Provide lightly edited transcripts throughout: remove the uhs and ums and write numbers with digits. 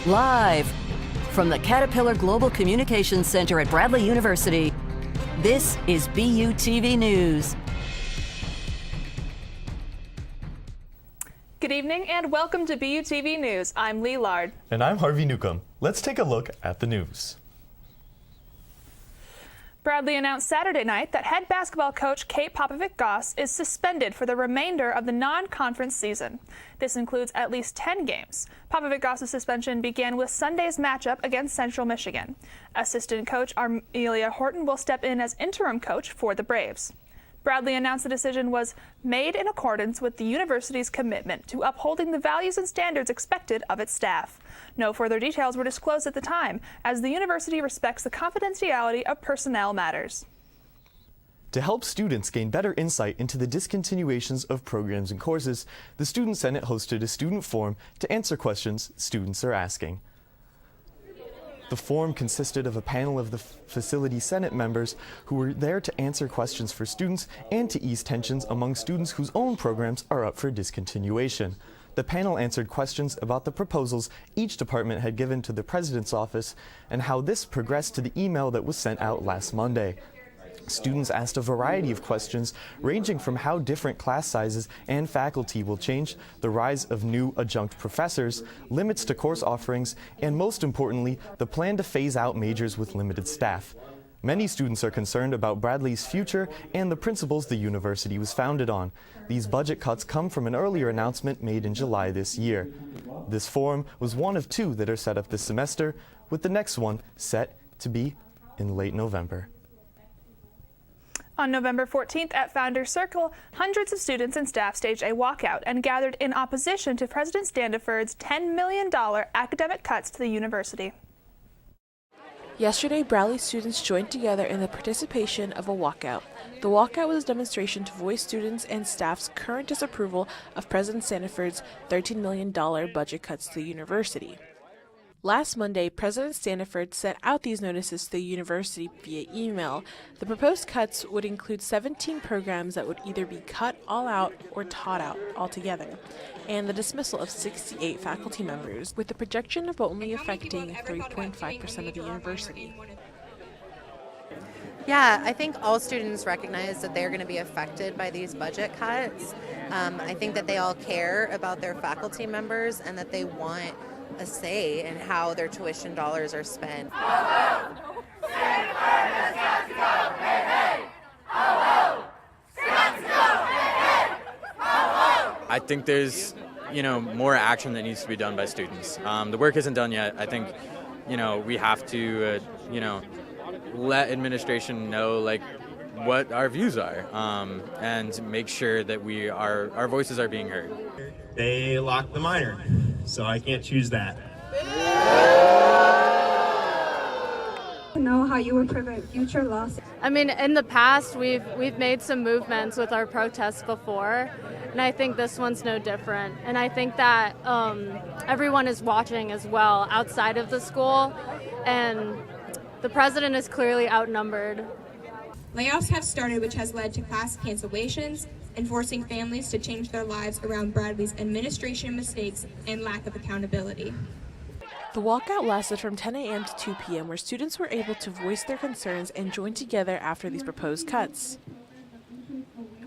Live from the Caterpillar Global Communications Center at Bradley University, this is BUTV News. Good evening and welcome to BUTV News. I'm Lee Lard. And I'm Harvey Newcomb. Let's take a look at the news. Bradley announced Saturday night that head basketball coach Kate Popovic-Goss is suspended for the remainder of the non-conference season. This includes at least 10 games. Popovic-Goss's suspension began with Sunday's matchup against Central Michigan. Assistant coach Amelia Horton will step in as interim coach for the Braves. Bradley announced the decision was made in accordance with the university's commitment to upholding the values and standards expected of its staff. No further details were disclosed at the time, as the university respects the confidentiality of personnel matters. To help students gain better insight into the discontinuations of programs and courses, the Student Senate hosted a student forum to answer questions students are asking. The forum consisted of a panel of the facility Senate members who were there to answer questions for students and to ease tensions among students whose own programs are up for discontinuation. The panel answered questions about the proposals each department had given to the president's office and how this progressed to the email that was sent out last Monday. Students asked a variety of questions, ranging from how different class sizes and faculty will change, the rise of new adjunct professors, limits to course offerings, and most importantly, the plan to phase out majors with limited staff. Many students are concerned about Bradley's future and the principles the university was founded on. These budget cuts come from an earlier announcement made in July this year. This forum was one of two that are set up this semester, with the next one set to be in late November. On November 14th at Founders Circle, hundreds of students and staff staged a walkout and gathered in opposition to President Standiford's $10 million academic cuts to the university. Yesterday, Bradley students joined together in the participation of a walkout. The walkout was a demonstration to voice students and staff's current disapproval of President Standiford's $13 million budget cuts to the university. Last Monday, President Standiford sent out these notices to the university via email. The proposed cuts would include 17 programs that would either be cut all out or taught out altogether, and the dismissal of 68 faculty members, with the projection of only affecting 3.5% of the university. Yeah, I think all students recognize that they're going to be affected by these budget cuts. I think that they all care about their faculty members and that they want a say in how their tuition dollars are spent. I think there's, more action that needs to be done by students. The work isn't done yet. I think, we have to, let administration know, what our views are, and make sure that our voices are being heard. They locked the minor, so I can't choose that. Know how you would prevent future loss. I mean, in the past, we've made some movements with our protests before, and I think this one's no different. And I think that everyone is watching as well outside of the school, and the president is clearly outnumbered. Layoffs have started, which has led to class cancellations and forcing families to change their lives around Bradley's administration mistakes and lack of accountability. The walkout lasted from 10 a.m. to 2 p.m., where students were able to voice their concerns and join together after these proposed cuts.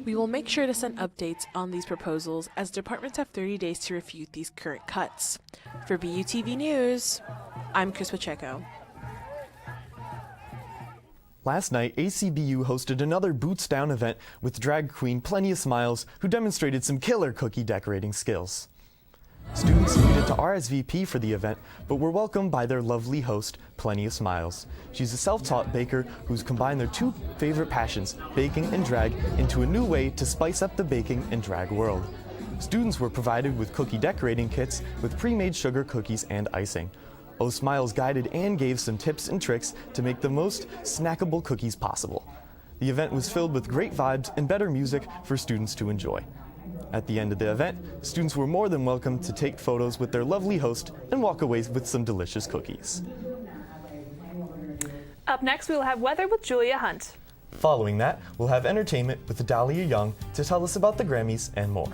We will make sure to send updates on these proposals, as departments have 30 days to refute these current cuts. For BUTV News, I'm Chris Pacheco. Last night, ACBU hosted another Boots Down event with drag queen Plenty of Smiles, who demonstrated some killer cookie decorating skills. Students needed to RSVP for the event, but were welcomed by their lovely host, Plenty of Smiles. She's a self-taught baker who's combined their two favorite passions, baking and drag, into a new way to spice up the baking and drag world. Students were provided with cookie decorating kits with pre-made sugar cookies and icing. O Smiles guided and gave some tips and tricks to make the most snackable cookies possible. The event was filled with great vibes and better music for students to enjoy. At the end of the event, students were more than welcome to take photos with their lovely host and walk away with some delicious cookies. Up next, we will have weather with Julia Hunt. Following that, we'll have entertainment with Dahlia Young to tell us about the Grammys and more.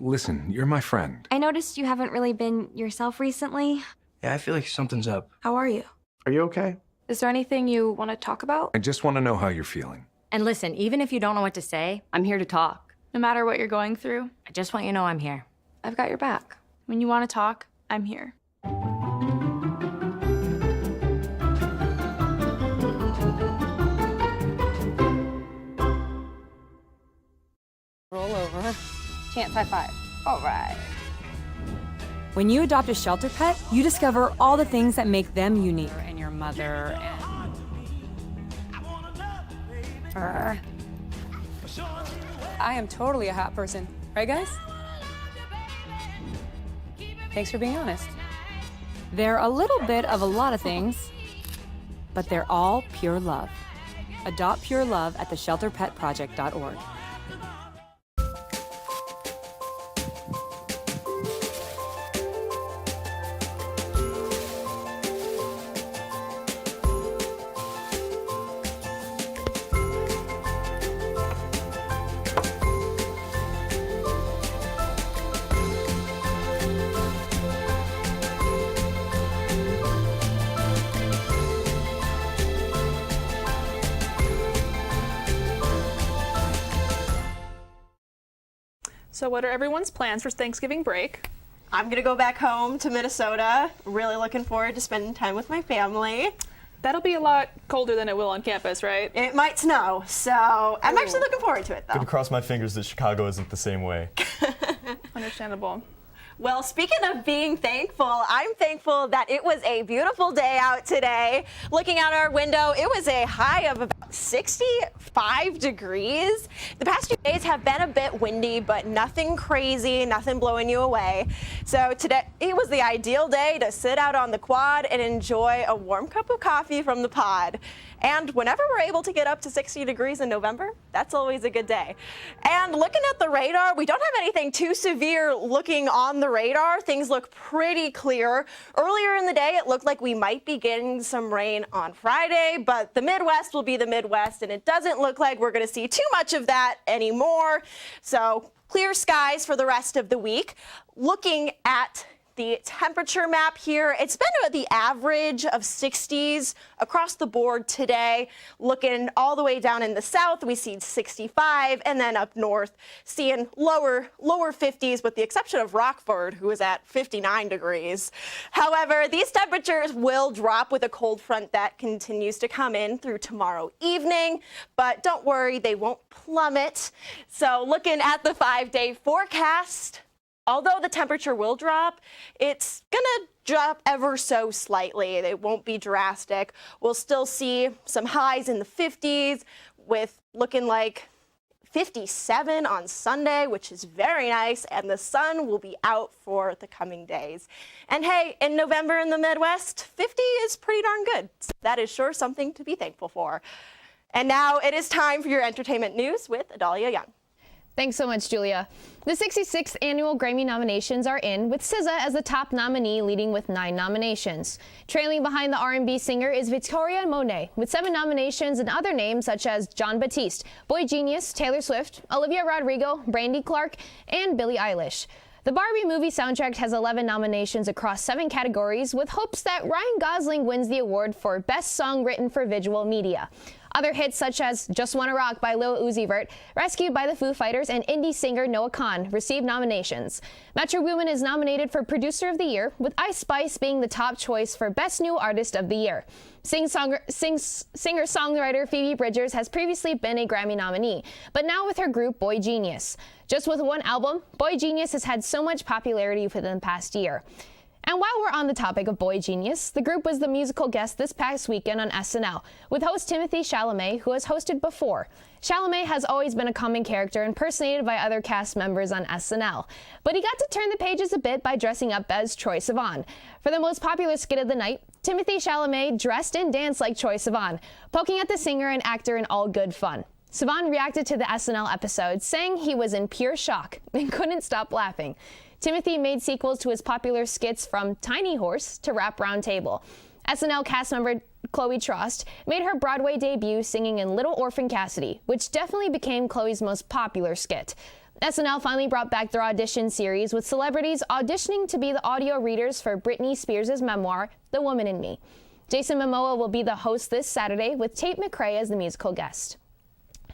Listen, you're my friend. I noticed you haven't really been yourself recently. Yeah, I feel like something's up. How are you? Are you okay? Is there anything you want to talk about? I just want to know how you're feeling. And listen, even if you don't know what to say, I'm here to talk. No matter what you're going through, I just want you to know I'm here. I've got your back. When you want to talk, I'm here. Roll over. Chance high five. All right. When you adopt a shelter pet, you discover all the things that make them unique. And your mother and... I am totally a hot person. Right, guys? Thanks for being honest. They're a little bit of a lot of things, but they're all pure love. Adopt pure love at theshelterpetproject.org. So what are everyone's plans for Thanksgiving break? I'm going to go back home to Minnesota. Really looking forward to spending time with my family. That'll be a lot colder than it will on campus, right? It might snow, so I'm actually looking forward to it, though. Gonna cross my fingers that Chicago isn't the same way. Understandable. Well, speaking of being thankful, I'm thankful that it was a beautiful day out today. Looking out our window, it was a high of about 65 degrees. The past few days have been a bit windy, but nothing crazy, nothing blowing you away. So today, it was the ideal day to sit out on the quad and enjoy a warm cup of coffee from the pod. And whenever we're able to get up to 60 degrees in November, that's always a good day. And looking at the radar, we don't have anything too severe looking on the radar. Things look pretty clear. Earlier in the day, it looked like we might be getting some rain on Friday, but the Midwest will be the Midwest, and it doesn't look like we're going to see too much of that anymore. So clear skies for the rest of the week. Looking at the temperature map here, it's been at the average of 60s across the board today. Looking all the way down in the south, we see 65, and then up north, seeing lower 50s, with the exception of Rockford, who is at 59 degrees. However, these temperatures will drop with a cold front that continues to come in through tomorrow evening, but don't worry, they won't plummet. So looking at the 5-day forecast, although the temperature will drop, it's gonna drop ever so slightly. It won't be drastic. We'll still see some highs in the 50s, with looking like 57 on Sunday, which is very nice, and the sun will be out for the coming days. And hey, in November in the Midwest, 50 is pretty darn good. So that is sure something to be thankful for. And now it is time for your entertainment news with Adalia Young. Thanks so much, Julia. The 66th annual Grammy nominations are in, with SZA as the top nominee, leading with 9 nominations. Trailing behind the R&B singer is Victoria Monet, with 7 nominations, and other names such as Jon Batiste, Boy Genius, Taylor Swift, Olivia Rodrigo, Brandy Clark, and Billie Eilish. The Barbie movie soundtrack has 11 nominations across 7 categories, with hopes that Ryan Gosling wins the award for Best Song Written for Visual Media. Other hits such as Just Wanna Rock by Lil Uzi Vert, Rescued by the Foo Fighters, and indie singer Noah Kahan received nominations. Metro Boomin is nominated for Producer of the Year, with Ice Spice being the top choice for Best New Artist of the Year. Singer-songwriter Phoebe Bridgers has previously been a Grammy nominee, but now with her group Boy Genius. Just with one album, Boy Genius has had so much popularity within the past year. And while we're on the topic of Boy Genius, the group was the musical guest this past weekend on SNL, with host Timothée Chalamet, who has hosted before. Chalamet has always been a common character impersonated by other cast members on SNL, but he got to turn the pages a bit by dressing up as Troye Sivan. For the most popular skit of the night, Timothée Chalamet dressed and danced like Troye Sivan, poking at the singer and actor in all good fun. Sivan reacted to the SNL episode, saying he was in pure shock and couldn't stop laughing. Timothy made sequels to his popular skits from Tiny Horse to Rap Round Table. SNL cast member Chloe Trost made her Broadway debut singing in Little Orphan Cassidy, which definitely became Chloe's most popular skit. SNL finally brought back their audition series with celebrities auditioning to be the audio readers for Britney Spears' memoir, The Woman in Me. Jason Momoa will be the host this Saturday with Tate McRae as the musical guest.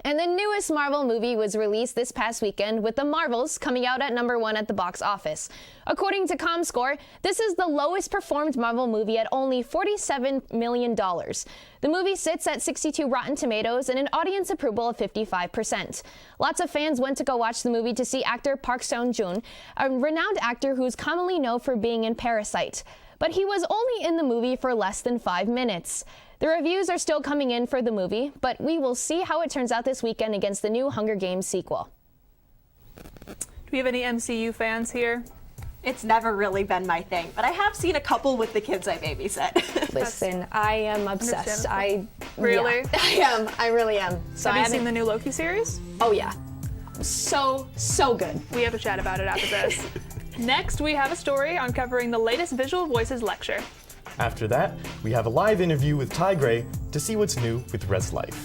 And the newest Marvel movie was released this past weekend, with The Marvels coming out at #1 at the box office. According to ComScore, this is the lowest performed Marvel movie at only $47 million. The movie sits at 62 Rotten Tomatoes and an audience approval of 55%. Lots of fans went to go watch the movie to see actor Park Seo-joon, a renowned actor who's commonly known for being in Parasite. But he was only in the movie for less than 5 minutes. The reviews are still coming in for the movie, but we will see how it turns out this weekend against the new Hunger Games sequel. Do we have any MCU fans here? It's never really been my thing, but I have seen a couple with the kids I babysit. Listen, I am obsessed. Really? Yeah, I am. I really am. So have you seen the new Loki series? Oh yeah. So good. We have to chat about it after this. Next, we have a story on covering the latest Visual Voices lecture. After that, we have a live interview with Ty Gray to see what's new with Res Life.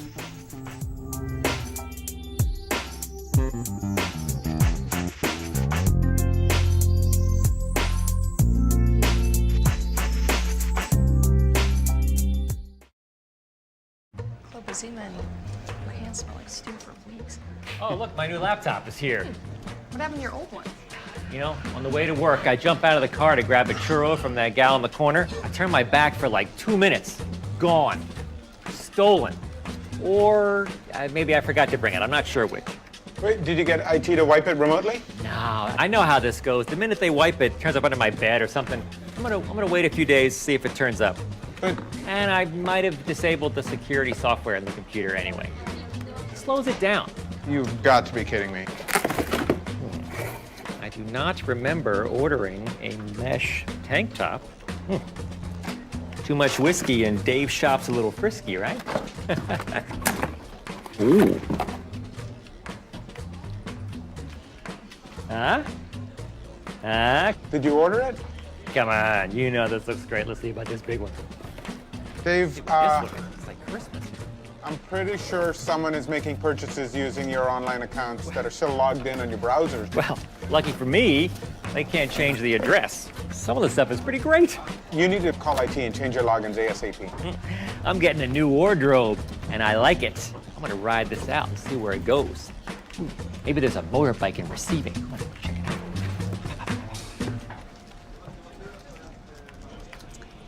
Club was in, your hands smell like stew for weeks. Oh, look, my new laptop is here. What happened to your old one? You know, on the way to work, I jump out of the car to grab a churro from that gal in the corner. I turn my back for like 2 minutes. Gone. Stolen. Or maybe I forgot to bring it. I'm not sure which. Wait, did you get IT to wipe it remotely? No, I know how this goes. The minute they wipe it, it turns up under my bed or something. I'm gonna wait a few days, see if it turns up. Good. And I might have disabled the security software in the computer anyway. It slows it down. You've got to be kidding me. I do not remember ordering a mesh tank top. Too much whiskey and Dave shop's a little frisky, right? Ooh. Huh? Did you order it? Come on, you know this looks great. Let's see about this big one. Dave, It's like Christmas. I'm pretty sure someone is making purchases using your online accounts that are still logged in on your browsers. Well, lucky for me, they can't change the address. Some of the stuff is pretty great. You need to call IT and change your logins ASAP. I'm getting a new wardrobe, and I like it. I'm gonna ride this out and see where it goes. Maybe there's a motorbike in receiving. Check it out.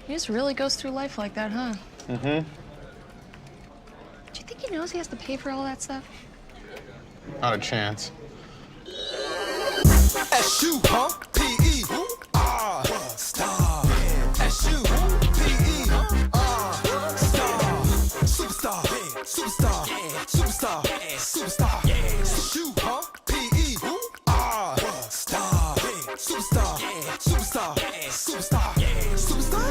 He just really goes through life like that, huh? Mm-hmm. Do you think he knows he has to pay for all that stuff? Not a chance. S-U-P-E, star. S-U-P-E, star. Superstar, superstar, superstar, superstar. S-U-P-E, star. Superstar, superstar, superstar, superstar.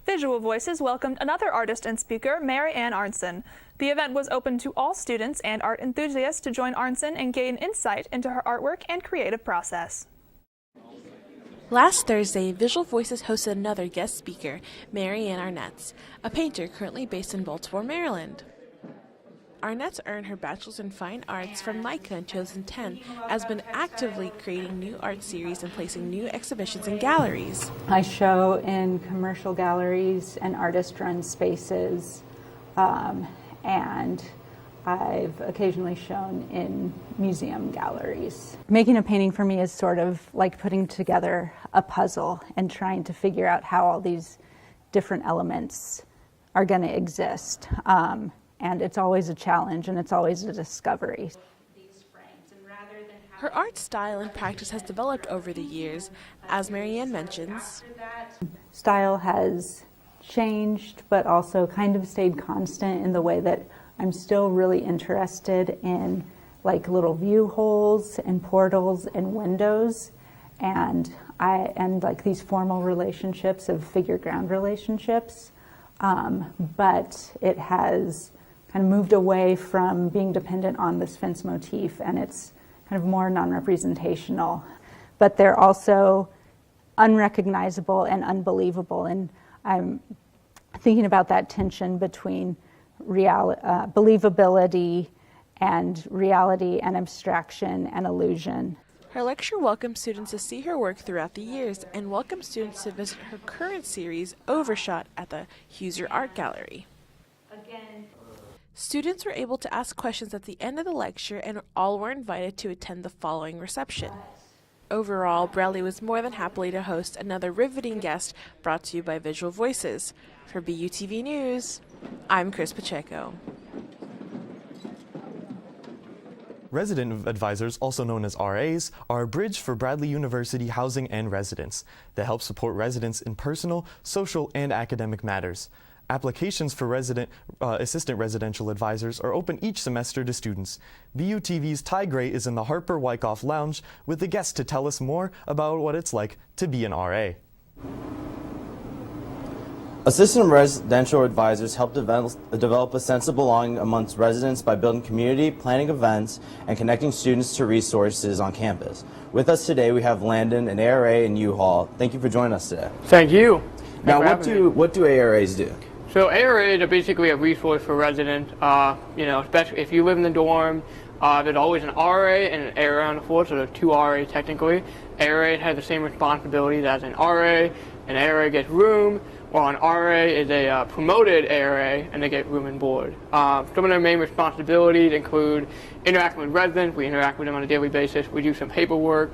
Visual Voices welcomed another artist and speaker, Mary Ann Arnson. The event was open to all students and art enthusiasts to join Arnson and gain insight into her artwork and creative process. Last Thursday, Visual Voices hosted another guest speaker, Mary Ann Arnett, a painter currently based in Baltimore, Maryland. Arnett earned her bachelor's in fine arts from NYCA in 2010, has been actively creating new art series and placing new exhibitions in galleries. I show in commercial galleries and artist-run spaces, and I've occasionally shown in museum galleries. Making a painting for me is sort of like putting together a puzzle and trying to figure out how all these different elements are going to exist. And it's always a challenge, and it's always a discovery. Her art style and practice has developed over the years, as Mary Ann mentions. Style has changed, but also kind of stayed constant in the way that I'm still really interested in like little view holes and portals and windows, and like these formal relationships of figure-ground relationships. But it has kind of moved away from being dependent on this fence motif, and it's kind of more non-representational. But they're also unrecognizable and unbelievable, and I'm thinking about that tension between believability and reality and abstraction and illusion. Her lecture welcomes students to see her work throughout the years and welcomes students to visit her current series, Overshot, at the Huser Art Gallery. Students were able to ask questions at the end of the lecture and all were invited to attend the following reception. Overall, Bradley was more than happy to host another riveting guest brought to you by Visual Voices. For BUTV News, I'm Chris Pacheco. Resident advisors, also known as RAs, are a bridge for Bradley University housing and residents that help support residents in personal, social, and academic matters. Applications for assistant residential advisors are open each semester to students. BUTV's Ty Gray is in the Harper Wyckoff Lounge with the guest to tell us more about what it's like to be an RA. Assistant residential advisors help develop a sense of belonging amongst residents by building community, planning events, and connecting students to resources on campus. With us today, we have Landon, an ARA in U-Haul. Thank you for joining us today. Thank you. Now, what do ARAs do? So ARAs are basically a resource for residents. Especially if you live in the dorm, there's always an RA and an ARA on the floor, so there's two RAs technically. ARA has the same responsibilities as an RA. An ARA gets room, while an RA is a promoted ARA, and they get room and board. Some of their main responsibilities include interacting with residents. We interact with them on a daily basis. We do some paperwork.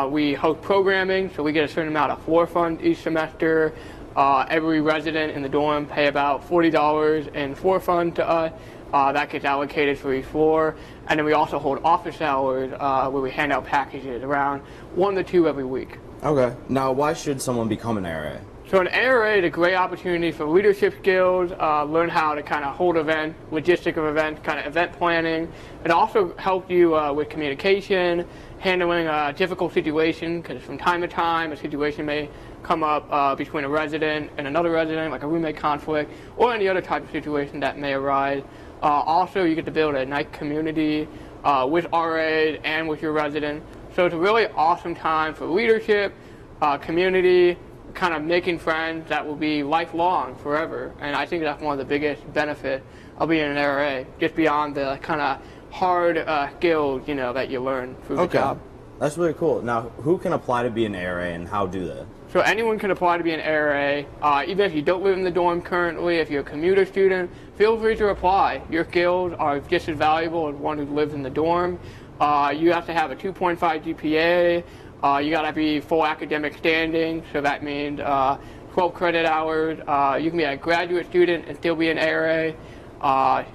We host programming, so we get a certain amount of floor funds each semester. Every resident in the dorm pay about $40 in floor fund to us. That gets allocated for each floor. And then we also hold office hours where we hand out packages, around 1 to 2 every week. Okay. Now, why should someone become an ARA? So an ARA is a great opportunity for leadership skills, learn how to kind of hold events, logistic of events, kind of event planning. It also helps you with communication, handling a difficult situation, because from time to time a situation may come up between a resident and another resident, like a roommate conflict, or any other type of situation that may arise. Also, you get to build a nice community with RAs and with your residents. So it's a really awesome time for leadership, community, kind of making friends that will be lifelong, forever. And I think that's one of the biggest benefits of being an ARA, just beyond the kind of hard skills, that you learn through the job. That's really cool. Now, who can apply to be an ARA and how do they? So anyone can apply to be an ARA. Even if you don't live in the dorm currently, if you're a commuter student, feel free to apply. Your skills are just as valuable as one who lives in the dorm. You have to have a 2.5 GPA. You got to be full academic standing, so that means 12 credit hours. You can be a graduate student and still be an ARA.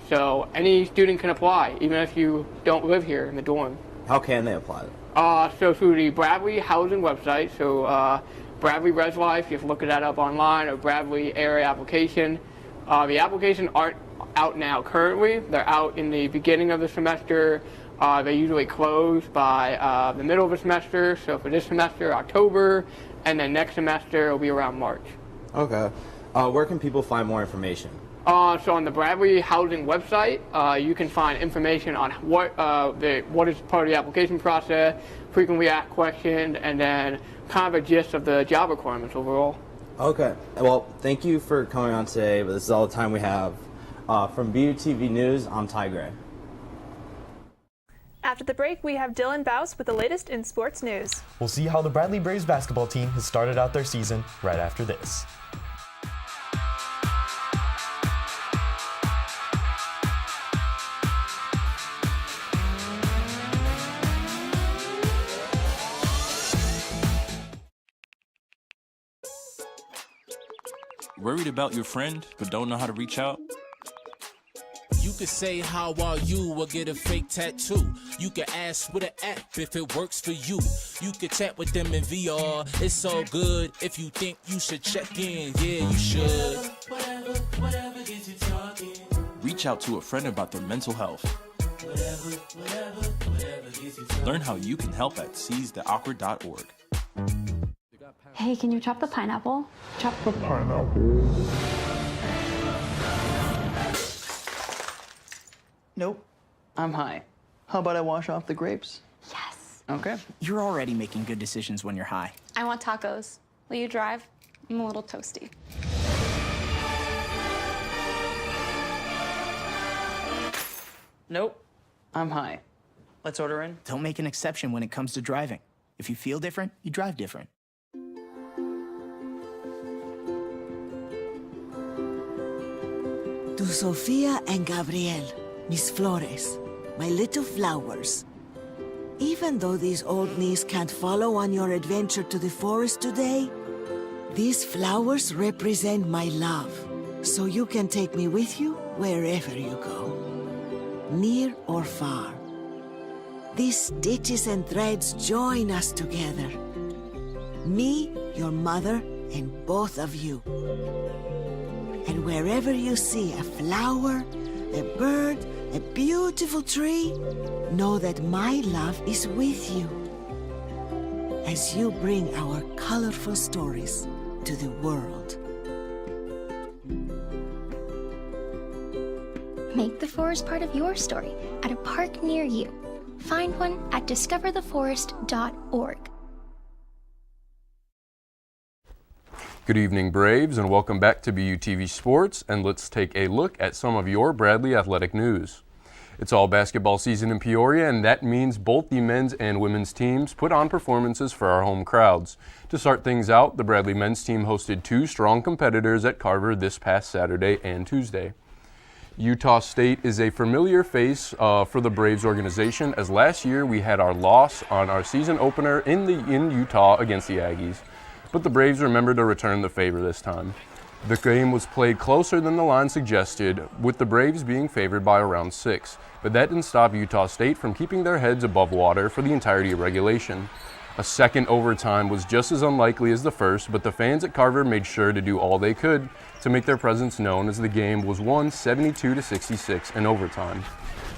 So any student can apply, even if you don't live here in the dorm. How can they apply? So through the Bradley housing website, so Bradley Res Life, you can look that up online, or Bradley ARA application. The applications aren't out now currently. They're out in the beginning of the semester. They usually close by the middle of the semester. So for this semester, October, and then next semester, it'll be around March. Okay. Where can people find more information? So on the Bradley Housing website, you can find information on what is part of the application process, frequently asked questions, and then kind of a gist of the job requirements overall. Okay. Well, thank you for coming on today, but this is all the time we have. From BUTV News, I'm Ty Gray. After the break, we have Dylan Baus with the latest in sports news. We'll see how the Bradley Braves basketball team has started out their season right after this. Worried about your friend, but don't know how to reach out? You could say, how are you, or get a fake tattoo. You could ask with an app if it works for you. You could chat with them in VR, it's all good. If you think you should check in, yeah, you should. Whatever gets you talking. Reach out to a friend about their mental health. Whatever gets you talking. Learn how you can help at seizetheawkward.org. Hey, can you chop the pineapple? Chop the pineapple. Nope. I'm high. How about I wash off the grapes? Yes. Okay. You're already making good decisions when you're high. I want tacos. Will you drive? I'm a little toasty. Nope. I'm high. Let's order in. Don't make an exception when it comes to driving. If you feel different, you drive different. To Sofia and Gabriel, mis flores, my little flowers. Even though these old knees can't follow on your adventure to the forest today, these flowers represent my love, so you can take me with you wherever you go, near or far. These stitches and threads join us together. Me, your mother, and both of you. And wherever you see a flower, a bird, a beautiful tree, know that my love is with you as you bring our colorful stories to the world. Make the forest part of your story at a park near you. Find one at discovertheforest.org. Good evening, Braves, and welcome back to BUTV Sports, and let's take a look at some of your Bradley athletic news. It's all basketball season in Peoria, and that means both the men's and women's teams put on performances for our home crowds. To start things out, the Bradley men's team hosted two strong competitors at Carver this past Saturday and Tuesday. Utah State is a familiar face for the Braves organization, as last year we had our loss on our season opener in Utah against the Aggies. But the Braves remembered to return the favor this time. The game was played closer than the line suggested, with the Braves being favored by around 6. But that didn't stop Utah State from keeping their heads above water for the entirety of regulation. A second overtime was just as unlikely as the first, but the fans at Carver made sure to do all they could to make their presence known as the game was won 72-66 in overtime.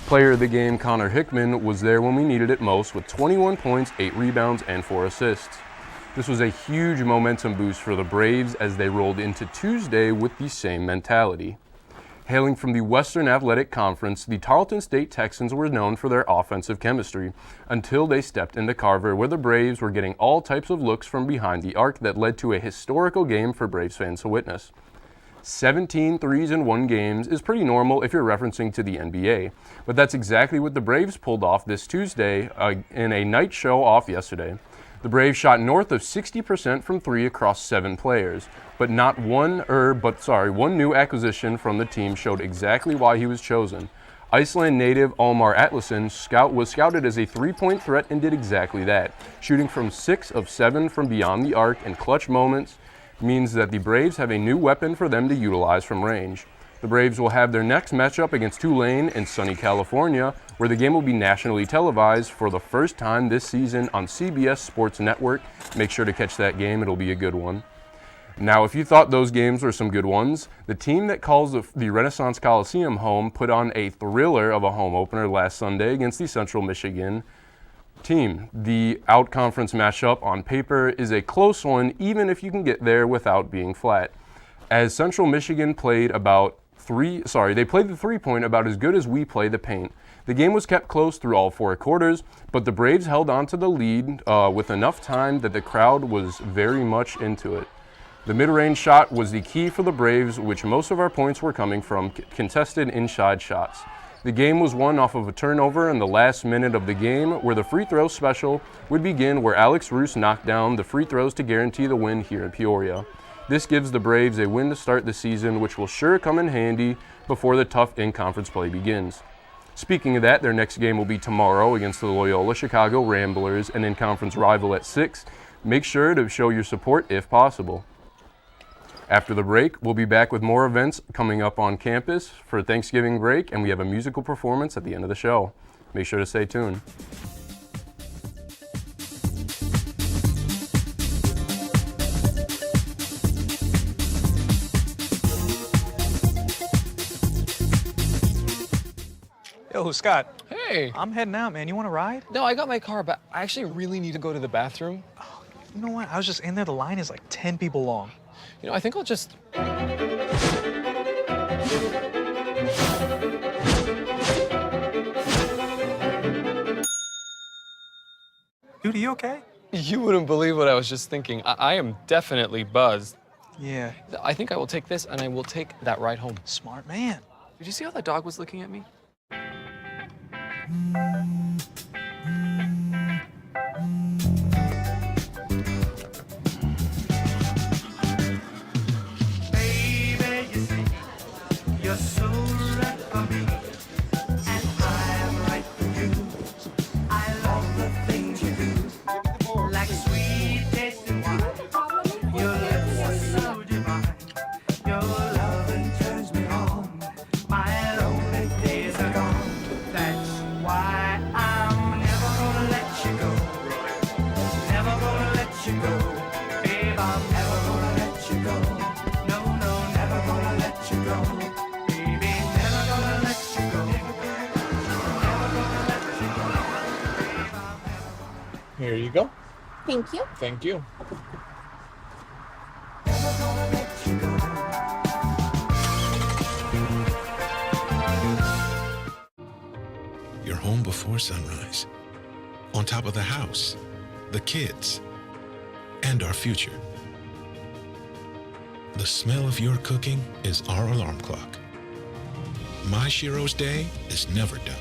Player of the game Connor Hickman was there when we needed it most with 21 points, 8 rebounds, and 4 assists. This was a huge momentum boost for the Braves as they rolled into Tuesday with the same mentality. Hailing from the Western Athletic Conference, the Tarleton State Texans were known for their offensive chemistry until they stepped into Carver, where the Braves were getting all types of looks from behind the arc that led to a historical game for Braves fans to witness. 17 threes in one game is pretty normal if you're referencing to the NBA, but that's exactly what the Braves pulled off this Tuesday in a night show off yesterday. The Braves shot north of 60% from three across 7 players, but one new acquisition from the team showed exactly why he was chosen. Iceland native Almar Atlason was scouted as a three-point threat and did exactly that. Shooting from 6 of 7 from beyond the arc in clutch moments means that the Braves have a new weapon for them to utilize from range. The Braves will have their next matchup against Tulane in sunny California, where the game will be nationally televised for the first time this season on CBS Sports Network. Make sure to catch that game. It'll be a good one. Now, if you thought those games were some good ones, the team that calls the Renaissance Coliseum home put on a thriller of a home opener last Sunday against the Central Michigan team. The out-conference matchup on paper is a close one, even if you can get there without being flat. As Central Michigan played the three-point about as good as we play the paint. The game was kept close through all 4 quarters, but the Braves held on to the lead with enough time that the crowd was very much into it. The mid-range shot was the key for the Braves, which most of our points were coming from contested inside shots. The game was won off of a turnover in the last minute of the game, where the free throw special would begin, where Alex Roos knocked down the free throws to guarantee the win here in Peoria. This gives the Braves a win to start the season, which will sure come in handy before the tough in-conference play begins. Speaking of that, their next game will be tomorrow against the Loyola Chicago Ramblers, an in-conference rival at 6. Make sure to show your support if possible. After the break, we'll be back with more events coming up on campus for Thanksgiving break, and we have a musical performance at the end of the show. Make sure to stay tuned. Yo, Scott. Hey. I'm heading out, man. You want to ride? No, I got my car, but I actually really need to go to the bathroom. Oh, you know what? I was just in there. The line is like 10 people long. You know, I think I'll just... Dude, are you okay? You wouldn't believe what I was just thinking. I am definitely buzzed. Yeah. I think I will take this, and I will take that ride home. Smart man. Did you see how that dog was looking at me? Baby, you see, you're so right for me, and I'm right for you. I love the things you do, like sweet tasting wine. Your lips are so divine. Your loving turns me on. My lonely days are gone. That's why I'm never gonna let you go. Never gonna let you go. Babe, I'm never gonna let you go. No, no, never gonna let you go. Baby, never gonna let you go. Never gonna let you go. Babe, I'm never Here you go. Thank you. Thank you. gonna let you go. You're home before sunrise. On top of the house, the kids, and our future. The smell of your cooking is our alarm clock. My Shiro's day is never done.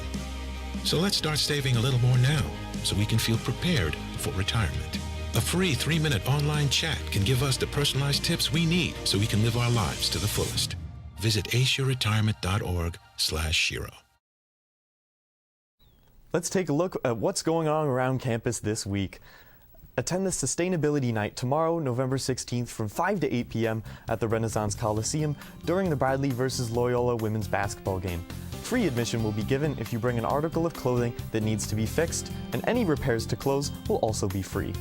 So let's start saving a little more now so we can feel prepared for retirement. A free 3-minute online chat can give us the personalized tips we need so we can live our lives to the fullest. Visit aceyourretirement.org/Shiro. Let's take a look at what's going on around campus this week. Attend the Sustainability Night tomorrow, November 16th from 5 to 8 p.m. at the Renaissance Coliseum during the Bradley vs. Loyola women's basketball game. Free admission will be given if you bring an article of clothing that needs to be fixed, and any repairs to clothes will also be free.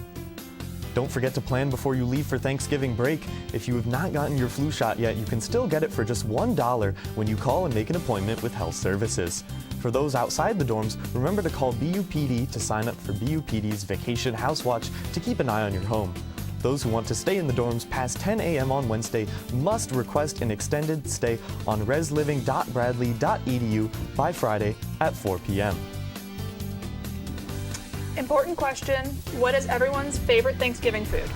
Don't forget to plan before you leave for Thanksgiving break. If you have not gotten your flu shot yet, you can still get it for just $1 when you call and make an appointment with Health Services. For those outside the dorms, remember to call BUPD to sign up for BUPD's Vacation House Watch to keep an eye on your home. Those who want to stay in the dorms past 10 a.m. on Wednesday must request an extended stay on resliving.bradley.edu by Friday at 4 p.m. Important question. What is everyone's favorite Thanksgiving food?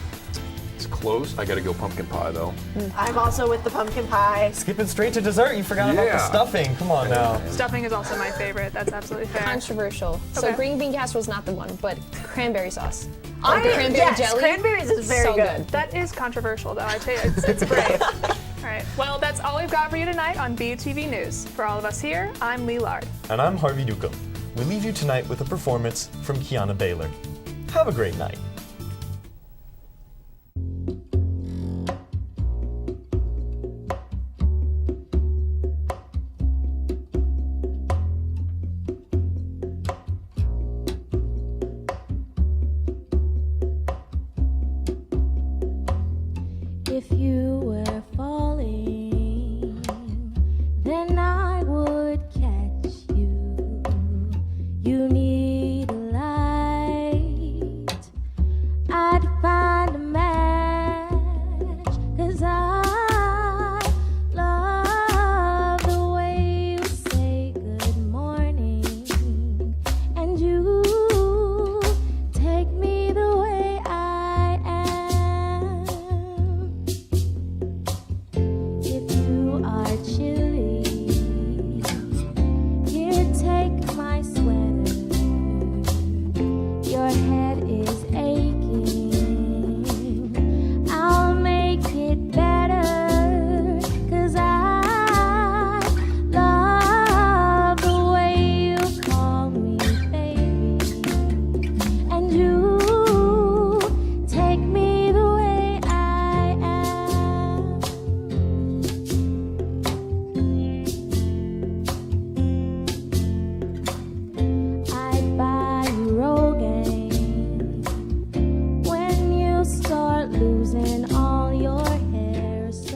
It's close. I gotta go pumpkin pie though. I'm also with the pumpkin pie. Skipping straight to dessert, you forgot about the stuffing. Come on now. Stuffing is also my favorite. That's absolutely fair. Controversial. So Okay. green bean casserole is not the one, but cranberry sauce. Cranberry Cranberries is very so good. That is controversial, though. I tell you, it's brave. All right. Well, that's all we've got for you tonight on BUTV News. For all of us here, I'm Lee Lard. And I'm Harvey Ducom. We leave you tonight with a performance from Kiana Baylor. Have a great night. If you were falling, then I would catch you. You need